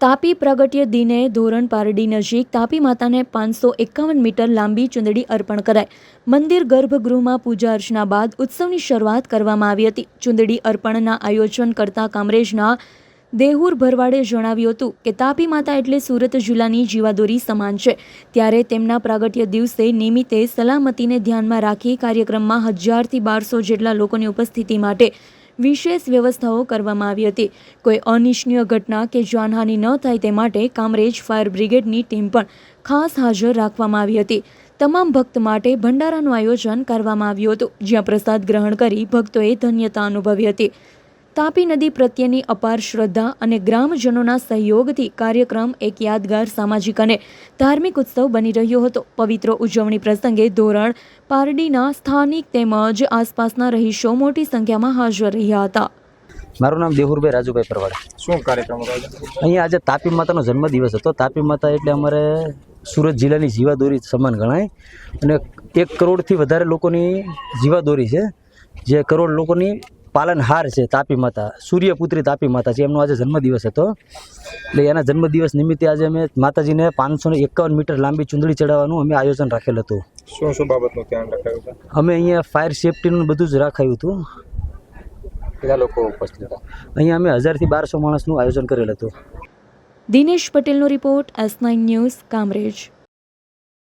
તાપી પ્રાગટ્ય દિને ધોરણ પારડી નજીક તાપી માતાને 551 મીટર લાંબી ચુંદડી અર્પણ કરાઈ. મંદિર ગર્ભગૃહમાં પૂજા અર્ચના બાદ ઉત્સવની શરૂઆત કરવામાં આવી હતી. ચુંદડી અર્પણના આયોજન કરતા કામરેજના દેહુર ભરવાડે જણાવ્યું હતું કે તાપી માતા એટલે સુરત જિલ્લાની જીવાદોરી સમાન છે. ત્યારે તેમના પ્રાગટ્ય દિવસે નિમિત્તે સલામતીને ધ્યાનમાં રાખી કાર્યક્રમમાં 1000 થી 1200 જેટલા લોકોની ઉપસ્થિતિ માટે વિશેષ વ્યવસ્થાઓ કરવામાં આવી હતી. કોઈ અનિચ્છનીય ઘટના કે જાનહાનિ ન થાય તે માટે કામરેજ ફાયર બ્રિગેડની ટીમ પણ ખાસ હાજર રાખવામાં આવી હતી. તમામ ભક્ત માટે ભંડારાનું આયોજન કરવામાં આવ્યું હતું, જ્યાં પ્રસાદ ગ્રહણ કરી ભક્તોએ ધન્યતા અનુભવી હતી. તાપી નદી પ્રત્યેની અપાર શ્રદ્ધા અને ગ્રામજનોના સહયોગથી કાર્યક્રમ એક યાદગાર સામાજિક અને ધાર્મિક ઉત્સવ બની રહ્યો હતો. પવિત્ર ઉજવણી પ્રસંગે ધોરણ પારડીના સ્થાનિક તેમજ આસપાસના રહીશો મોટી સંખ્યામાં હાજર રહ્યા હતા. મારું નામ દેહુરભાઈ રાજુભાઈ પરવાડ. શું કાર્યક્રમ અહીંયા આજે તાપી માતાનો જન્મદિવસ હતો. તાપી માતા એટલે અમારે સુરત જિલ્લાની જીવાદોરી સમાન ગણાય અને 1 કરોડથી વધારે લોકોની જીવાદોરી છે, જે કરોડ લોકોની પાલનહાર છે. તાપી માતા સૂર્યપુત્રી તાપી માતા છે, એમનો આજે જન્મદિવસ હતો. એટલે એના જન્મદિવસ નિમિત્તે આજે અમે માતાજીને 551 મીટર લાંબી ચુંદડી ચડાવવાનું અમે આયોજન રાખેલ હતું. શું બાબતનું ધ્યાન રખાયું છે? અમે અહીંયા ફાયર સેફટીનું બધું જ રાખાયું હતું. કેટલા લોકો ઉપસ્થિત હતા? અહીંયા અમે 1000 થી 1200 માણસનું આયોજન કરેલ હતું. દિનેશ પટેલનો રિપોર્ટ, S9 ન્યૂઝ, કામરેજ.